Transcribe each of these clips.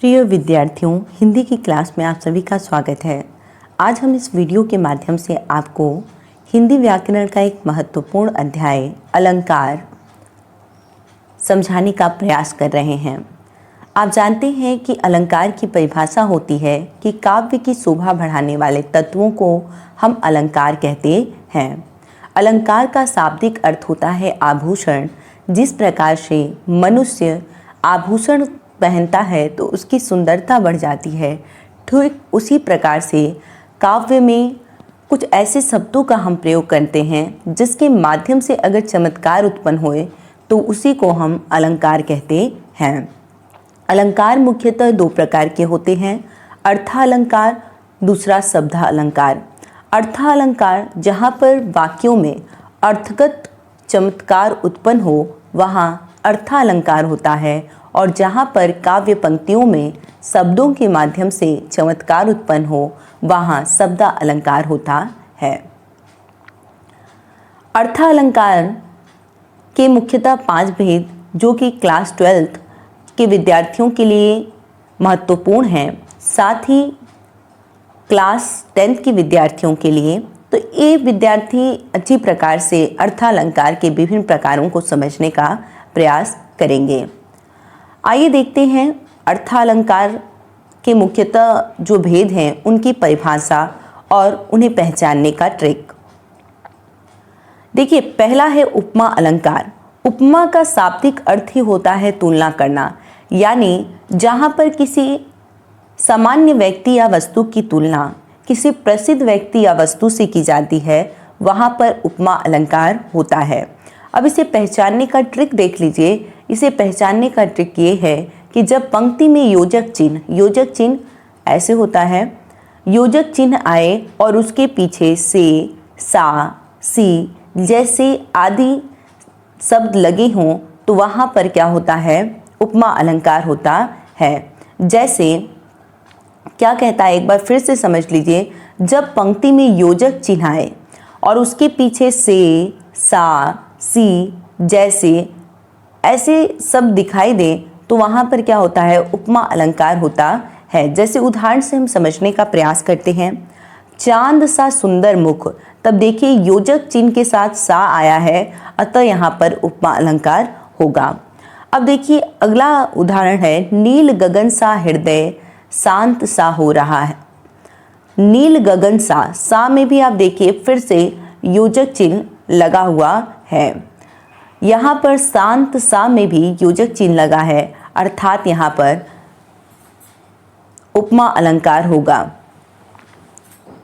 प्रिय विद्यार्थियों, हिंदी की क्लास में आप सभी का स्वागत है। आज हम इस वीडियो के माध्यम से आपको हिंदी व्याकरण का एक महत्वपूर्ण अध्याय अलंकार समझाने का प्रयास कर रहे हैं। आप जानते हैं कि अलंकार की परिभाषा होती है कि काव्य की शोभा बढ़ाने वाले तत्वों को हम अलंकार कहते हैं। अलंकार का शाब्दिक अर्थ होता है आभूषण। जिस प्रकार से मनुष्य आभूषण पहनता है तो उसकी सुंदरता बढ़ जाती है, ठीक उसी प्रकार से काव्य में कुछ ऐसे शब्दों का हम प्रयोग करते हैं जिसके माध्यम से अगर चमत्कार उत्पन्न होए तो उसी को हम अलंकार कहते हैं। अलंकार मुख्यतः दो प्रकार के होते हैं, अर्थालंकार, दूसरा शब्दालंकार। अर्थालंकार जहाँ पर वाक्यों में अर्थगत चमत्कार उत्पन्न हो वहाँ अर्थालंकार होता है, और जहाँ पर काव्य पंक्तियों में शब्दों के माध्यम से चमत्कार उत्पन्न हो वहाँ शब्दालंकार होता है। अर्थालंकार के मुख्यतः 5 भेद जो कि क्लास 12th के विद्यार्थियों के लिए महत्वपूर्ण हैं, साथ ही क्लास 10th के विद्यार्थियों के लिए। तो ये विद्यार्थी अच्छी प्रकार से अर्थालंकार के विभिन्न प्रकारों को समझने का प्रयास करेंगे। आइए देखते हैं अर्थालंकार के मुख्यतः जो भेद हैं उनकी परिभाषा और उन्हें पहचानने का ट्रिक। देखिए, पहला है उपमा अलंकार। उपमा का शाब्दिक अर्थ ही होता है तुलना करना, यानी जहाँ पर किसी सामान्य व्यक्ति या वस्तु की तुलना किसी प्रसिद्ध व्यक्ति या वस्तु से की जाती है, वहाँ पर उपमा अलंकार होता है। अब इसे पहचानने का ट्रिक देख लीजिए। इसे पहचानने का ट्रिक ये है कि जब पंक्ति में योजक चिन्ह ऐसे होता है, योजक चिन्ह आए और उसके पीछे से, सा, सी जैसे आदि शब्द लगे हों तो वहाँ पर क्या होता है, उपमा अलंकार होता है। जैसे क्या कहता है, एक बार फिर से समझ लीजिए। जब पंक्ति में योजक चिन्ह आए और उसके पीछे से, सा, सी जैसे ऐसे शब्द दिखाई दे तो वहाँ पर क्या होता है, उपमा अलंकार होता है। जैसे उदाहरण से हम समझने का प्रयास करते हैं। चांद सा सुंदर मुख, तब देखिए योजक चिन्ह के साथ सा आया है, अतः यहाँ पर उपमा अलंकार होगा। अब देखिए अगला उदाहरण है, नील गगन सा हृदय शांत सा हो रहा है। नील गगन सा में भी आप देखिए फिर से योजक चिन्ह लगा हुआ है। यहाँ पर शांत सा में भी योजक चिन्ह लगा है, अर्थात यहाँ पर उपमा अलंकार होगा।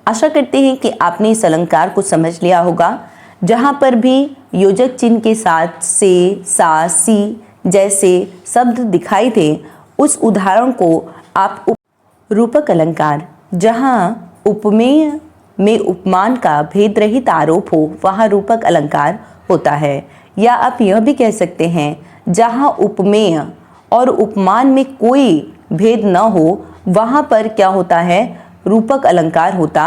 आशा करते हैं कि आपने इस अलंकार को समझ लिया होगा। जहाँ पर भी योजक चिन्ह के साथ से, सा, सी जैसे शब्द दिखाई दे उस उदाहरण को आप रूपक अलंकार, जहाँ उपमेय में उपमान का भेद रहित आरोप हो वहाँ रूपक अलंकार होता है। या आप यह भी कह सकते हैं, जहाँ उपमेय और उपमान में कोई भेद न हो वहाँ पर क्या होता है, रूपक अलंकार होता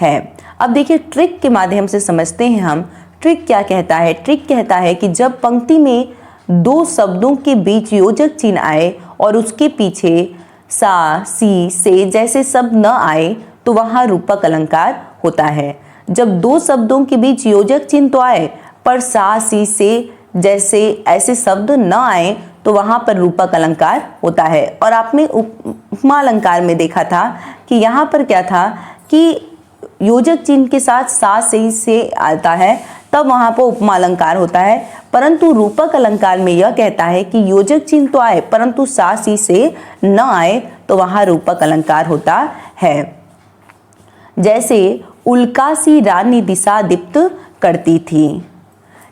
है। अब देखिए ट्रिक के माध्यम से समझते हैं हम। ट्रिक क्या कहता है? ट्रिक कहता है कि जब पंक्ति में दो शब्दों के बीच योजक चिन्ह आए और उसके पीछे सा, सी, से जैसे शब्द न आए तो वहाँ रूपक अलंकार होता है। जब दो शब्दों के बीच योजक चिन्ह तो आए पर सा, सी, से जैसे ऐसे शब्द न आए तो वहाँ पर रूपक अलंकार होता है। और आपने उपमा अलंकार में देखा था कि यहाँ पर क्या था कि योजक चिन्ह के साथ सा, से आता है, तब वहाँ पर उपमा अलंकार होता है। परंतु रूपक अलंकार में यह कहता है कि योजक चिन्ह तो आए परंतु सा, सी से न आए तो वहाँ रूपक अलंकार होता है। जैसे उल्का सी रानी दिशा दीप्त करती थी,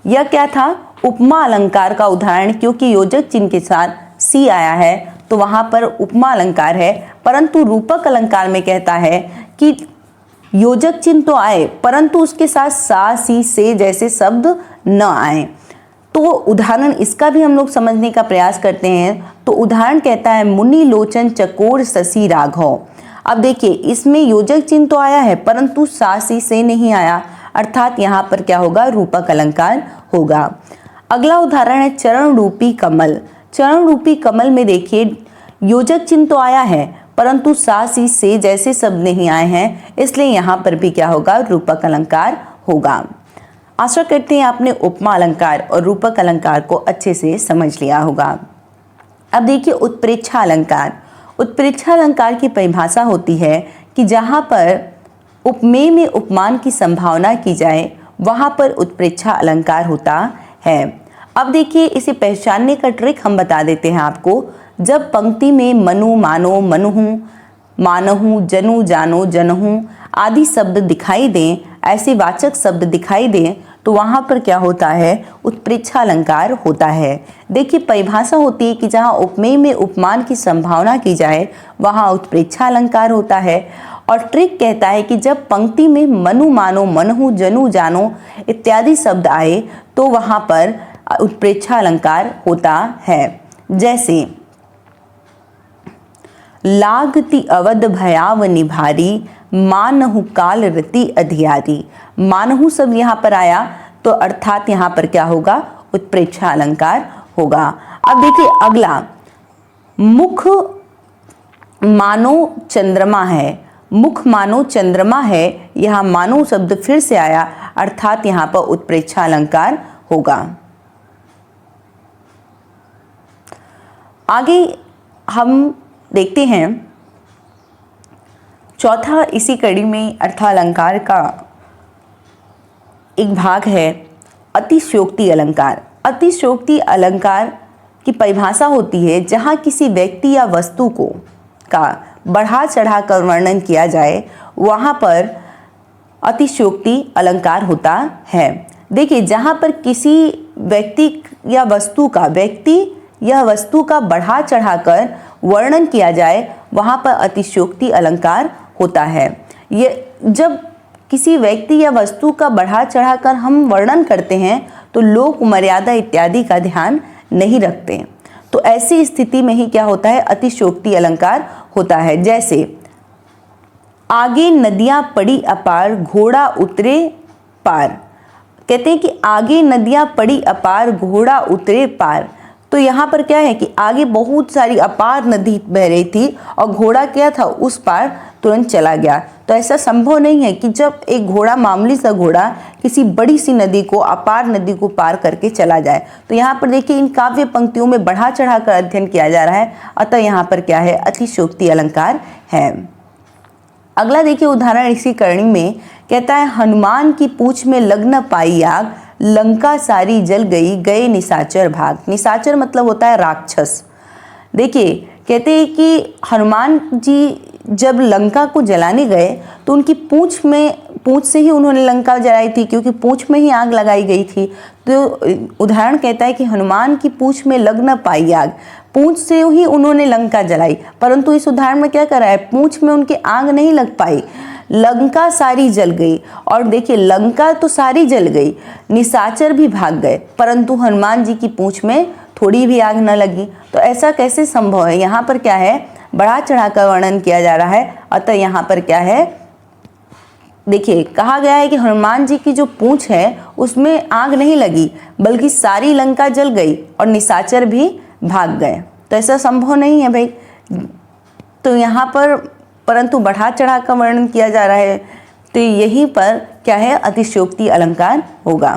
यह क्या था, उपमा अलंकार का उदाहरण, क्योंकि योजक चिन्ह के साथ सी आया है तो वहाँ पर उपमा अलंकार है। परंतु रूपक अलंकार में कहता है कि योजक चिन्ह तो आए परंतु उसके साथ सा, सी, से जैसे शब्द न आए। तो उदाहरण इसका भी हम लोग समझने का प्रयास करते हैं। तो उदाहरण कहता है, मुनि लोचन चकोर शशि राघव। अब देखिए इसमें योजक चिन्ह तो आया है परंतु सा, सी, से नहीं आया, अर्थात यहाँ पर क्या होगा, रूपक अलंकार होगा। अगला उदाहरण है चरण रूपी कमल। चरण रूपी कमल में देखिए योजक चिन्ह तो आया है परंतु सा सी से जैसे शब्द नहीं आए हैं, इसलिए यहाँ पर भी क्या होगा, रूपक अलंकार होगा। आशा करते हैं आपने उपमा अलंकार और रूपक अलंकार को अच्छे से समझ लिया होगा। अब देखिए उत्प्रेक्षा अलंकार। उत्प्रेक्षा अलंकार की परिभाषा होती है कि जहाँ पर उपमेय में उपमान की संभावना की जाए वहाँ पर उत्प्रेक्षा अलंकार होता है। अब देखिए इसे पहचानने का ट्रिक हम बता देते हैं आपको। जब पंक्ति में मनु, मानो, मनुहु, मानहु, जनु, जानो, जनहु आदि शब्द दिखाई दें, ऐसे वाचक शब्द दिखाई दें, तो वहाँ पर क्या होता है, उत्प्रेक्षा अलंकार होता है। देखिए परिभाषा होती है कि जहाँ उपमेय में उपमान की संभावना की जाए वहाँ उत्प्रेक्षा अलंकार होता है। और ट्रिक कहता है कि जब पंक्ति में मनु, मानो, मनहु, जनु, जानो इत्यादि शब्द आए तो वहाँ पर उत्प्रेक्षा अलंकार होता है। जैसे लागति अवध भयाव निभारी, मानहु काल रति अधियारी। मानहु शब्द यहाँ पर आया तो अर्थात यहाँ पर क्या होगा, उत्प्रेक्षा अलंकार होगा। अब देखिए अगला, मुख मानो चंद्रमा है। मुख मानो चंद्रमा है, यहाँ मानो शब्द फिर से आया अर्थात यहाँ पर उत्प्रेक्षा अलंकार होगा। आगे हम देखते हैं चौथा इसी कड़ी में अर्थालंकार का एक भाग है अतिशयोक्ति अलंकार। अतिशयोक्ति अलंकार की परिभाषा होती है जहाँ किसी व्यक्ति या वस्तु को का बढ़ा चढ़ा कर वर्णन किया जाए वहाँ पर अतिशयोक्ति अलंकार होता है। देखिए जहाँ पर किसी व्यक्ति या वस्तु का बढ़ा चढ़ाकर वर्णन किया जाए वहाँ पर अतिशयोक्ति अलंकार होता है। ये जब किसी व्यक्ति या वस्तु का बढ़ा चढ़ाकर हम वर्णन करते हैं तो लोक मर्यादा इत्यादि का ध्यान नहीं रखते, तो ऐसी स्थिति में ही क्या होता है, अतिशयोक्ति अलंकार होता है। जैसे आगे नदियाँ पड़ी अपार, घोड़ा उतरे पार। कहते हैं कि आगे नदियाँ पड़ी अपार, घोड़ा उतरे पार। तो यहाँ पर क्या है कि आगे बहुत सारी अपार नदी बह रही थी और घोड़ा क्या था, उस पार तुरंत चला गया। तो ऐसा संभव नहीं है कि जब एक घोड़ा, मामूली सा घोड़ा, किसी बड़ी सी नदी को, अपार नदी को पार करके चला जाए। तो यहाँ पर देखिए इन काव्य पंक्तियों में बढ़ा चढ़ा कर अध्ययन किया जा रहा है, अतः यहाँ पर क्या है, अतिशयोक्ति अलंकार है। अगला देखिए उदाहरण इसी करणी में कहता है, हनुमान की पूंछ में लग न पाई आग, लंका सारी जल गई, गए निशाचर भाग। निशाचर मतलब होता है राक्षस। देखिए कहते हैं कि हनुमान जी जब लंका को जलाने गए तो उनकी पूंछ से ही उन्होंने लंका जलाई थी, क्योंकि पूंछ में ही आग लगाई गई थी। तो उदाहरण कहता है कि हनुमान की पूंछ में लग न पाई आग, पूंछ से ही उन्होंने लंका जलाई। परंतु इस उदाहरण में क्या करा है, पूंछ में उनके आग नहीं लग पाई, लंका सारी जल गई। और देखिए लंका तो सारी जल गई, निशाचर भी भाग गए, परंतु हनुमान जी की पूंछ में थोड़ी भी आग न लगी। तो ऐसा कैसे संभव है, यहाँ पर क्या है, बढ़ा चढ़ाकर वर्णन किया जा रहा है, अतः यहाँ पर क्या है, देखिए कहा गया है कि हनुमान जी की जो पूंछ है उसमें आग नहीं लगी, बल्कि सारी लंका जल गई और निशाचर भी भाग गए। तो ऐसा संभव नहीं है भाई। तो यहाँ पर परंतु बढ़ा चढ़ा कर वर्णन किया जा रहा है, तो यहीं पर क्या है, अतिशयोक्ति अलंकार होगा।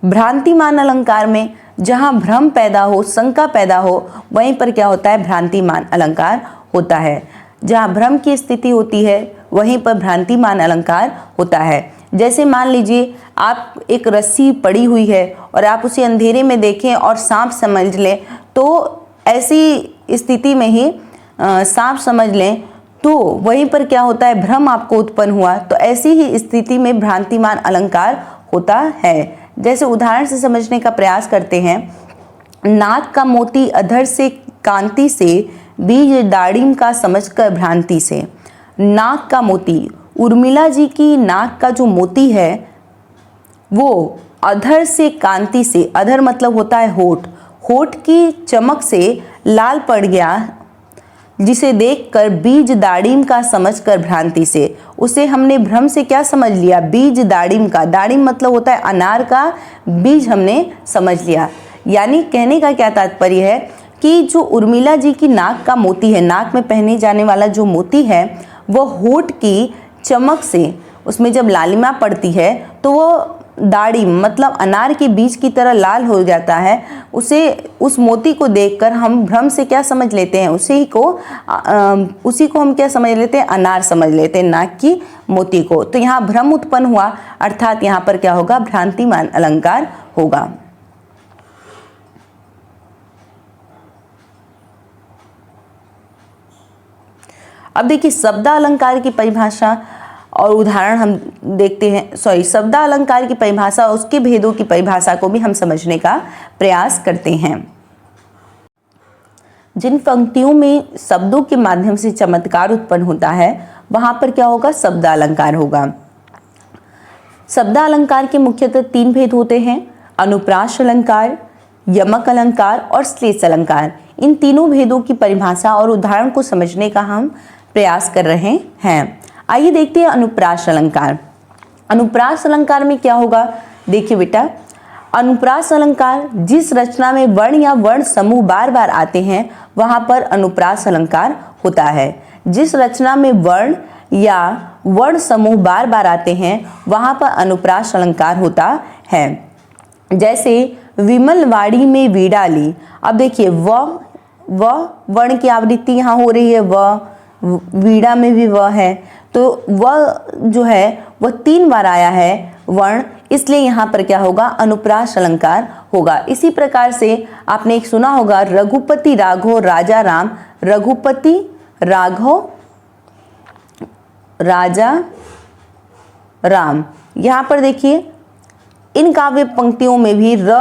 भ्रांतिमान अलंकार में जहाँ भ्रम पैदा हो, शंका पैदा हो, वहीं पर क्या होता है, भ्रांतिमान अलंकार होता है। जहाँ भ्रम की स्थिति होती है वहीं पर भ्रांतिमान अलंकार होता है। जैसे मान लीजिए आप एक रस्सी पड़ी हुई है और आप उसे अंधेरे में देखें और सांप समझ लें, तो ऐसी स्थिति में ही सांप समझ लें तो वहीं पर क्या होता है, भ्रम आपको उत्पन्न हुआ। तो ऐसी ही स्थिति में भ्रांतिमान अलंकार होता है। जैसे उदाहरण से समझने का प्रयास करते हैं, नाक का मोती अधर से कांति से, बीज दाड़िम का समझकर भ्रांति से। नाक का मोती, उर्मिला जी की नाक का जो मोती है वो अधर से कांति से, अधर मतलब होता है होठ, होठ की चमक से लाल पड़ गया, जिसे देखकर बीज दाड़िम का समझकर भ्रांति से। उसे हमने भ्रम से क्या समझ लिया, बीज दाड़िम का, दाड़िम मतलब होता है अनार का बीज, हमने समझ लिया। यानी कहने का क्या तात्पर्य है कि जो उर्मिला जी की नाक का मोती है, नाक में पहने जाने वाला जो मोती है, वह होठ की चमक से उसमें जब लालिमा पड़ती है तो वो दाढ़ी मतलब अनार के बीज की तरह लाल हो जाता है। उस मोती को देखकर हम भ्रम से क्या समझ लेते हैं, उसी को हम क्या समझ लेते हैं, अनार समझ लेते हैं, नाक की मोती को। तो यहाँ भ्रम उत्पन्न हुआ, अर्थात यहाँ पर क्या होगा, भ्रांतिमान अलंकार होगा। अब देखिए शब्दालंकार की परिभाषा और उदाहरण हम देखते हैं, शब्दालंकार की परिभाषा और उसके भेदों की परिभाषा को भी हम समझने का प्रयास करते हैं। जिन पंक्तियों में शब्दों के माध्यम से चमत्कार उत्पन्न होता है वहां पर क्या होगा, शब्दालंकार होगा। शब्दालंकार के मुख्यतः 3 भेद होते हैं, अनुप्रास अलंकार, यमक अलंकार और श्लेष अलंकार। इन तीनों भेदों की परिभाषा और उदाहरण को समझने का हम प्रयास कर रहे हैं। आइए देखते हैं अनुप्रास अलंकार। अनुप्रास अलंकार में क्या होगा, देखिए बेटा, अनुप्रास अलंकार जिस रचना में वर्ण या वर्ण समूह बार बार आते हैं वहां पर अनुप्रास अलंकार होता है। जिस रचना में वर्ण या वर्ण समूह बार बार आते हैं वहां पर अनुप्रास अलंकार होता है। जैसे विमल वाड़ी में वीड़ा ली। अब देखिए वह वर्ण की आवृत्ति यहाँ हो रही है, वह वीड़ा में भी वह है, तो वह जो है वह 3 बार आया है वर्ण, इसलिए यहाँ पर क्या होगा, अनुप्रास अलंकार होगा। इसी प्रकार से आपने एक सुना होगा, रघुपति राघव राजा राम, रघुपति राघव राजा राम। यहाँ पर देखिए इन काव्य पंक्तियों में भी र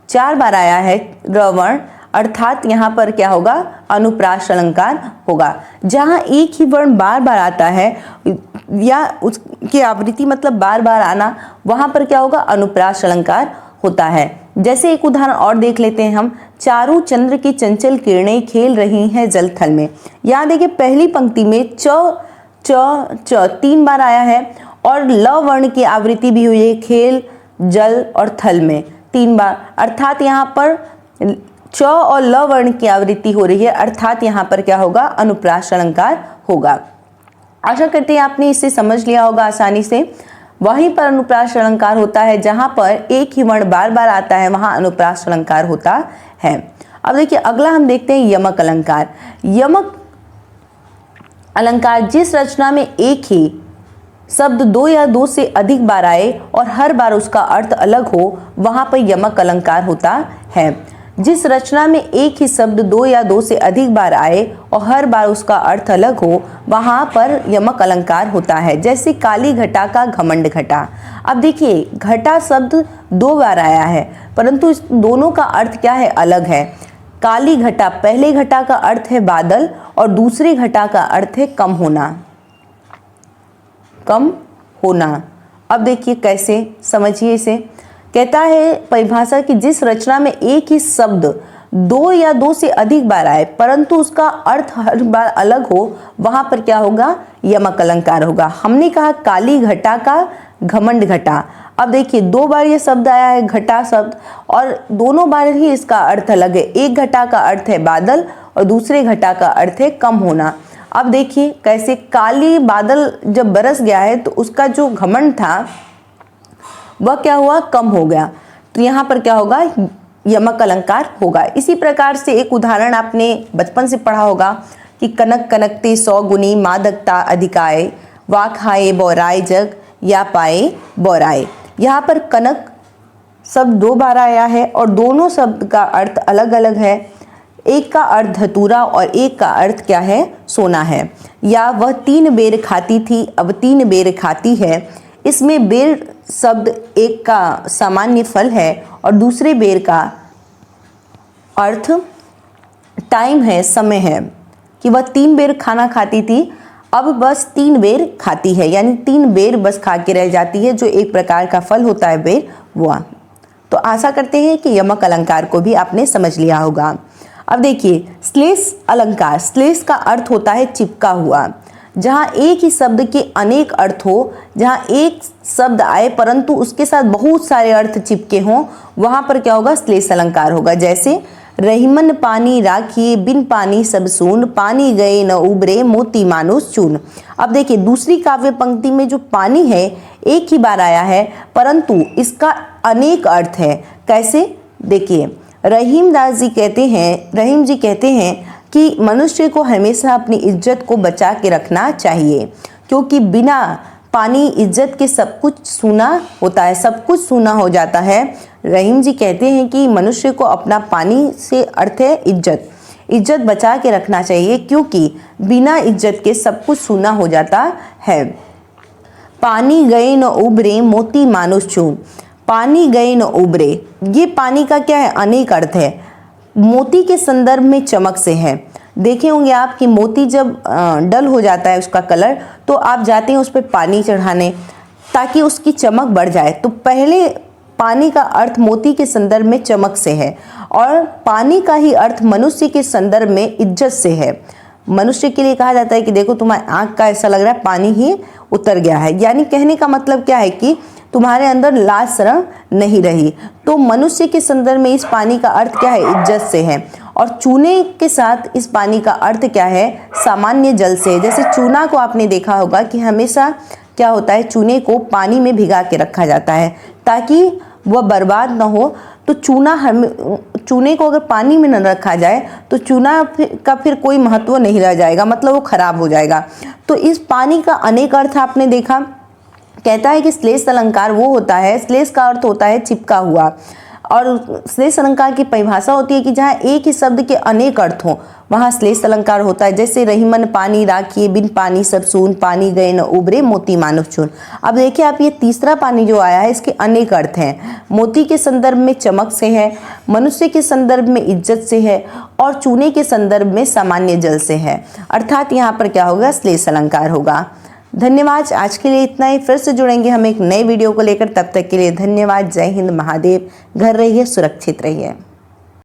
4 बार आया है र वर्ण, अर्थात यहाँ पर क्या होगा, अनुप्रास अलंकार होगा। जहाँ एक ही वर्ण बार बार आता है या उसकी आवृत्ति मतलब बार बार आना, वहाँ पर क्या होगा, अनुप्रास अलंकार होता है। जैसे एक उदाहरण और देख लेते हैं हम, चारों चंद्र की चंचल किरणें खेल रही हैं जल थल में। यहाँ देखिए पहली पंक्ति में च 3 बार आया है और ल वर्ण की आवृत्ति भी हुई है, खेल जल और थल में 3 बार, अर्थात यहाँ पर च और ल वर्ण की आवृत्ति हो रही है, अर्थात यहाँ पर क्या होगा, अनुप्रास अलंकार होगा। आशा करते हैं आपने इसे समझ लिया होगा आसानी से। वहीं पर अनुप्रास अलंकार होता है जहाँ पर एक ही वर्ण बार बार आता है, वहाँ अनुप्रास अलंकार होता है। अब देखिए अगला हम देखते हैं यमक अलंकार। यमक अलंकार जिस रचना में एक ही शब्द 2 या 2 से अधिक बार आए और हर बार उसका अर्थ अलग हो, वहाँ पर यमक अलंकार होता है। जिस रचना में एक ही शब्द 2 या 2 से अधिक बार आए और हर बार उसका अर्थ अलग हो, वहाँ पर यमक अलंकार होता है। जैसे काली घटा का घमंड घटा। अब देखिए घटा शब्द 2 बार आया है, परंतु इस दोनों का अर्थ क्या है, अलग है। काली घटा, पहले घटा का अर्थ है बादल और दूसरे घटा का अर्थ है कम होना, कम होना। अब देखिए कैसे, समझिए इसे। कहता है परिभाषा कि जिस रचना में एक ही शब्द 2 या 2 से अधिक बार आए परंतु उसका अर्थ हर बार अलग हो, वहां पर क्या होगा, यमक अलंकार होगा। हमने कहा काली घटा का घमंड घटा। अब देखिए 2 बार ये शब्द आया है, घटा शब्द, और दोनों बार ही इसका अर्थ अलग है। एक घटा का अर्थ है बादल और दूसरे घटा का अर्थ है कम होना। अब देखिए कैसे, काली बादल जब बरस गया है तो उसका जो घमंड था वह क्या हुआ, कम हो गया, तो यहाँ पर क्या होगा, यमक अलंकार होगा। इसी प्रकार से एक उदाहरण आपने बचपन से पढ़ा होगा कि कनक कनकते 100 गुनी, मादकता अधिकाय, वा खाए बौराए जग, या पाए बौराए। यहाँ पर कनक शब्द 2 बार आया है और दोनों शब्द का अर्थ अलग अलग है। एक का अर्थ धतूरा और एक का अर्थ क्या है, सोना है। या वह 3 बेर खाती थी, अब 3 बेर खाती है। इसमें बेर शब्द एक का सामान्य फल है और दूसरे बेर का अर्थ टाइम है, समय है, कि वह 3 बेर खाना खाती थी, अब बस 3 बेर खाती है, यानी 3 बेर बस खा के रह जाती है, जो एक प्रकार का फल होता है बेर, वह। तो आशा करते हैं कि यमक अलंकार को भी आपने समझ लिया होगा। अब देखिए श्लेष अलंकार। श्लेष का अर्थ होता है चिपका हुआ। जहाँ एक ही शब्द के अनेक अर्थ हो, जहाँ एक शब्द आए परंतु उसके साथ बहुत सारे अर्थ चिपके हों, वहां पर क्या होगा, श्लेष अलंकार होगा। जैसे रहीमन पानी राखिए, बिन पानी सब सून, पानी गए न उबरे, मोती मानुष चून। अब देखिए दूसरी काव्य पंक्ति में जो पानी है एक ही बार आया है, परंतु इसका अनेक अर्थ है। कैसे, देखिए रहीम जी कहते हैं कि मनुष्य को हमेशा अपनी इज्जत को बचा के रखना चाहिए, क्योंकि बिना पानी इज्जत के सब कुछ सूना होता है, सब कुछ सूना हो जाता है। रहीम जी कहते हैं कि मनुष्य को अपना पानी से अर्थ है इज्जत बचा के रखना चाहिए, क्योंकि बिना इज्जत के सब कुछ सूना हो जाता है। पानी गए न उबरे, मोती मानुष चून। पानी गए न उबरे, ये पानी का क्या है, अनेक अर्थ है। मोती के संदर्भ में चमक से है। देखे होंगे आप कि मोती जब डल हो जाता है उसका कलर, तो आप जाते हैं उस पर पानी चढ़ाने ताकि उसकी चमक बढ़ जाए। तो पहले पानी का अर्थ मोती के संदर्भ में चमक से है, और पानी का ही अर्थ मनुष्य के संदर्भ में इज्जत से है। मनुष्य के लिए कहा जाता है कि देखो तुम्हारी आंख का ऐसा लग रहा है पानी ही उतर गया है, यानी कहने का मतलब क्या है कि तुम्हारे अंदर लाज शर्म नहीं रही। तो मनुष्य के संदर्भ में इस पानी का अर्थ क्या है, इज्जत से है। और चूने के साथ इस पानी का अर्थ क्या है, सामान्य जल से। जैसे चूना को आपने देखा होगा कि हमेशा क्या होता है, चूने को पानी में भिगा के रखा जाता है ताकि वह बर्बाद ना हो। तो चूने को अगर पानी में न रखा जाए तो चूना का फिर कोई महत्व नहीं रह जाएगा, मतलब वो खराब हो जाएगा। तो इस पानी का अनेक अर्थ आपने देखा। कहता है कि श्लेष अलंकार वो होता है, श्लेष का अर्थ होता है चिपका हुआ, और श्लेष अलंकार की परिभाषा होती है कि जहाँ एक ही शब्द के अनेक अर्थ हों वहाँ श्लेष अलंकार होता है। जैसे रहीमन पानी राखिए, बिन पानी सब सून, पानी गए न उबरे, मोती मानुष चून। अब देखिए आप, ये तीसरा पानी जो आया है इसके अनेक अर्थ हैं। मोती के संदर्भ में चमक से है, मनुष्य के संदर्भ में इज्जत से है, और चूने के संदर्भ में सामान्य जल से है। अर्थात यहाँ पर क्या होगा, श्लेष अलंकार होगा। धन्यवाद, आज के लिए इतना ही। फिर से जुड़ेंगे हम एक नए वीडियो को लेकर, तब तक के लिए धन्यवाद। जय हिंद, महादेव। घर रहिए, सुरक्षित रहिए।